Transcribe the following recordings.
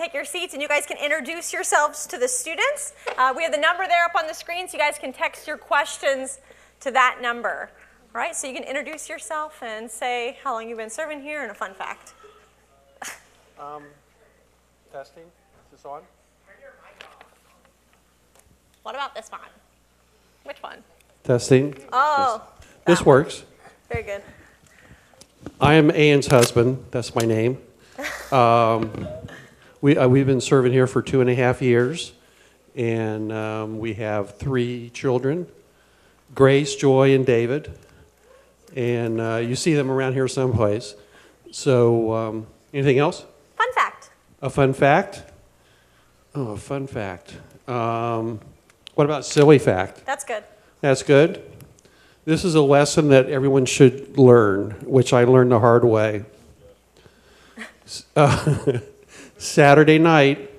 take your seats, and you guys can introduce yourselves to the students. We have the number there up on the screen, so you guys can text your questions to that number. All right, so you can introduce yourself and say how long you've been serving here and a fun fact. Testing. Is this on? What about this one? Which one? Testing. Oh. This works. Very good. I am Ann's husband. That's my name. We've been serving here for 2.5 years, and we have 3 children, Grace, Joy, and David. And you see them around here someplace. So anything else? Fun fact. A fun fact? Oh, a fun fact. What about silly fact? That's good. That's good. This is a lesson that everyone should learn, which I learned the hard way. Saturday night,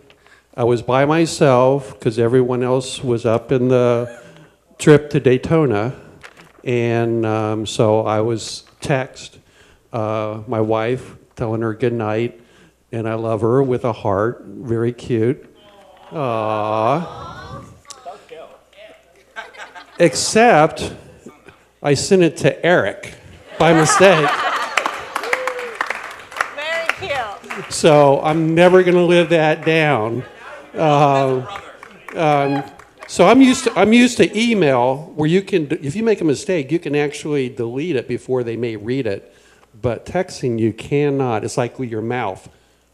I was by myself because everyone else was up in the trip to Daytona. And so I was text my wife, telling her good night, and I love her with a heart. Very cute. Aww. Except I sent it to Eric by mistake. Very cute. So I'm never going to live that down. So I'm used to email where you can, if you make a mistake, you can actually delete it before they may read it. But texting, you cannot. It's like with your mouth.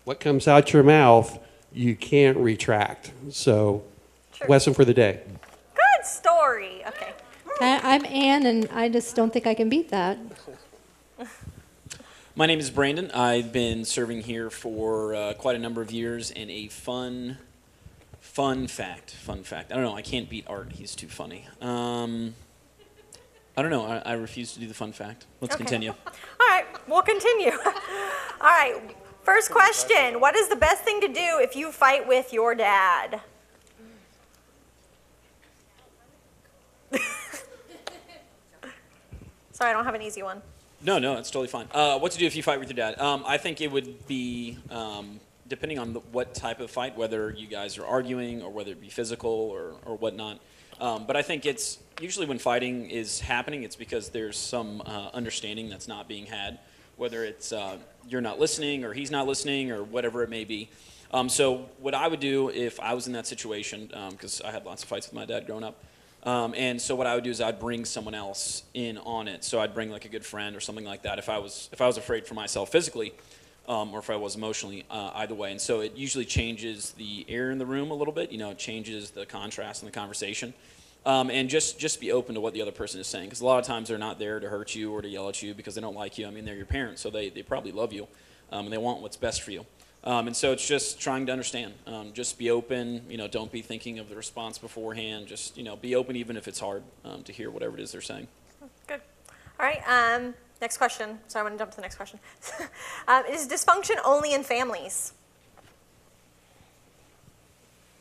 What comes out your mouth, you can't retract. So, True. Lesson for the day. Good story. Okay. I'm Ann, and I just don't think I can beat that. My name is Brandon. I've been serving here for quite a number of years, and a fun fact. I don't know. I can't beat Art. He's too funny. I don't know. I refuse to do the fun fact. Let's continue. All right. We'll continue. All right. First question. What is the best thing to do if you fight with your dad? Sorry, I don't have an easy one. No, it's totally fine. What to do if you fight with your dad? I think it would be, depending on what type of fight, whether you guys are arguing or whether it be physical or whatnot. But I think it's usually when fighting is happening, it's because there's some understanding that's not being had, whether it's you're not listening or he's not listening or whatever it may be. So what I would do if I was in that situation, because I had lots of fights with my dad growing up, and so what I would do is I'd bring someone else in on it. So I'd bring like a good friend or something like that if I was afraid for myself physically, or if I was emotionally, either way. And so it usually changes the air in the room a little bit. You know, it changes the contrast in the conversation. And just be open to what the other person is saying, because a lot of times they're not there to hurt you or to yell at you because they don't like you. I mean, they're your parents, so they probably love you, and they want what's best for you. And so it's just trying to understand. Just be open. You know, don't be thinking of the response beforehand. Just, you know, be open even if it's hard to hear whatever it is they're saying. Good. All right. Next question. Sorry, I'm going to jump to the next question. Is dysfunction only in families?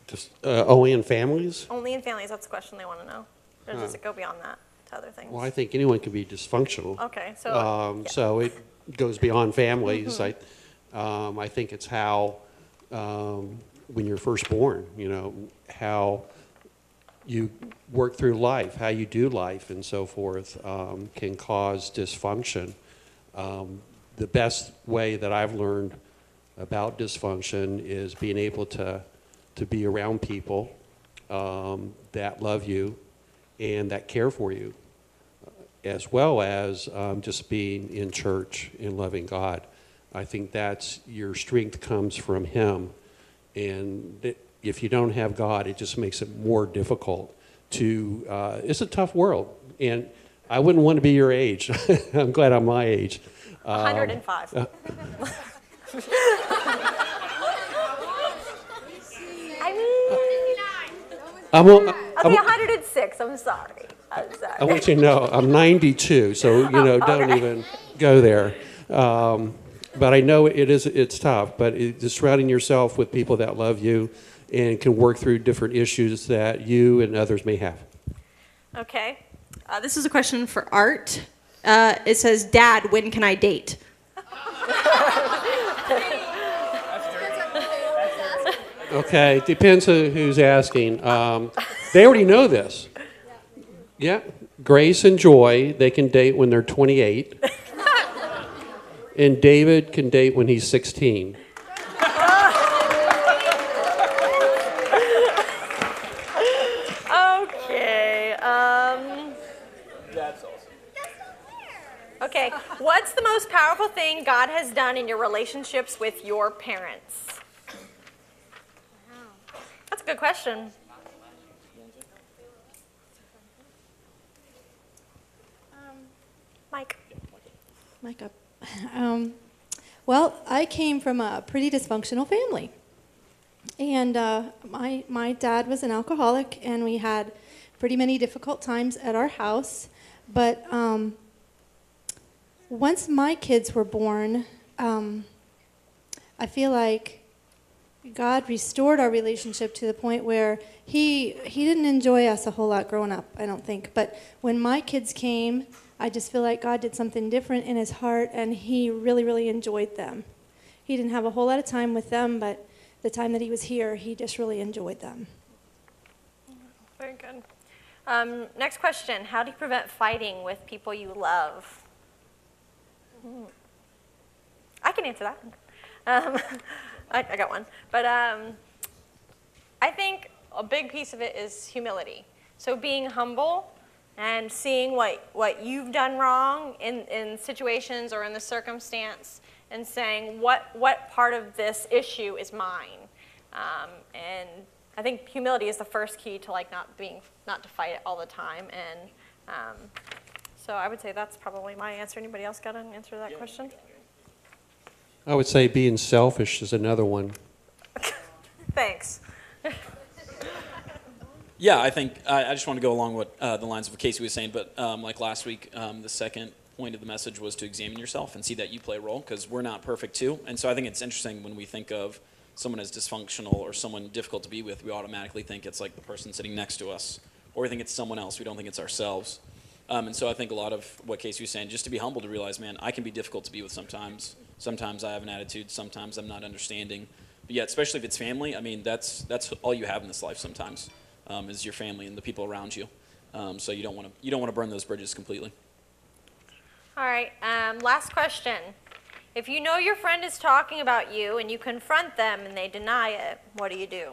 Just only in families? Only in families. That's the question they want to know. Or does it go beyond that to other things? Well, I think anyone can be dysfunctional. Okay. So, yeah. So it goes beyond families. I think it's how, when you're first born, you know, how you work through life, how you do life and so forth, can cause dysfunction. The best way that I've learned about dysfunction is being able to be around people that love you and that care for you, as well as just being in church and loving God. I think that's your strength comes from Him, and if you don't have God, it just makes it more difficult to. It's a tough world, and I wouldn't want to be your age. I'm glad I'm my age. 105. I'll be 106. I'm sorry. I want you to know I'm 92, so you know don't even go there. But I know it's tough. But just surrounding yourself with people that love you and can work through different issues that you and others may have. Okay. This is a question for Art. It says, "Dad, when can I date?" Okay, depends who's asking. They already know this. Yeah, Grace and Joy, they can date when they're 28. And David can date when he's 16. Okay. That's awesome. Okay. What's the most powerful thing God has done in your relationships with your parents? That's a good question. Mike. Mike up. Well, I came from a pretty dysfunctional family. And my dad was an alcoholic, and we had pretty many difficult times at our house. But once my kids were born, I feel like God restored our relationship to the point where he didn't enjoy us a whole lot growing up, I don't think. But when my kids came, I just feel like God did something different in his heart, and he really, really enjoyed them. He didn't have a whole lot of time with them, but the time that he was here, he just really enjoyed them. Very good. Next question. How do you prevent fighting with people you love? I can answer that. I got one. But I think a big piece of it is humility. So being humble and seeing what you've done wrong in situations or in the circumstance, and saying what part of this issue is mine. And I think humility is the first key to not to fight it all the time. And so I would say that's probably my answer. Anybody else got an answer to that question? I would say being selfish is another one. Thanks. Yeah, I think I just want to go along with the lines of what Kasey was saying, but like last week, the second point of the message was to examine yourself and see that you play a role, because we're not perfect too. And so I think it's interesting when we think of someone as dysfunctional or someone difficult to be with, we automatically think it's like the person sitting next to us, or we think it's someone else. We don't think it's ourselves. And so I think a lot of what Kasey was saying, just to be humble to realize, man, I can be difficult to be with sometimes. Sometimes I have an attitude. Sometimes I'm not understanding. But yet, especially if it's family, I mean, that's all you have in this life sometimes, is your family and the people around you. So you don't want to burn those bridges completely. All right. Last question. If you know your friend is talking about you and you confront them and they deny it, what do you do?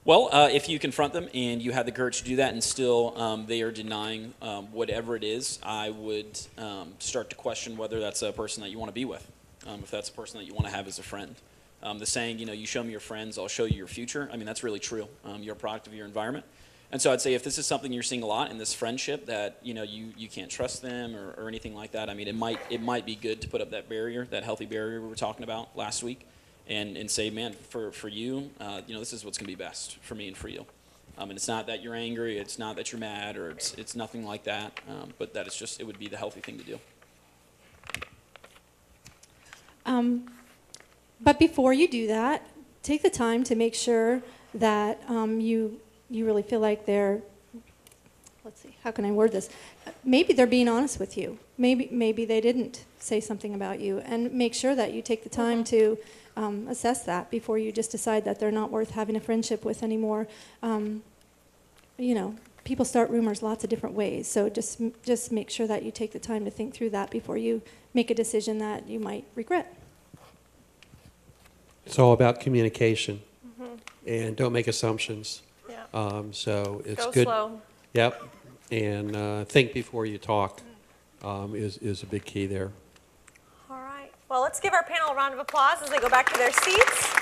Well, if you confront them and you have the courage to do that and still they are denying whatever it is, I would start to question whether that's a person that you want to be with, if that's a person that you want to have as a friend. The saying, you show me your friends, I'll show you your future. I mean, that's really true. You're a product of your environment. And so I'd say if this is something you're seeing a lot in this friendship that, you can't trust them or anything like that, I mean, it might be good to put up that barrier, that healthy barrier we were talking about last week. And say, man, for you, this is what's going to be best for me and for you. And it's not that you're angry, it's not that you're mad, or it's nothing like that, but that it's just, it would be the healthy thing to do. But before you do that, take the time to make sure that you really feel like they're, let's see, how can I word this? Maybe they're being honest with you. Maybe they didn't say something about you, and make sure that you take the time to assess that before you just decide that they're not worth having a friendship with anymore. People start rumors lots of different ways, so just make sure that you take the time to think through that before you make a decision that you might regret. It's all about communication, and don't make assumptions. Yeah. So it's Go good. slow. Yep, and think before you talk is a big key there. All right. Well, let's give our panel a round of applause as they go back to their seats.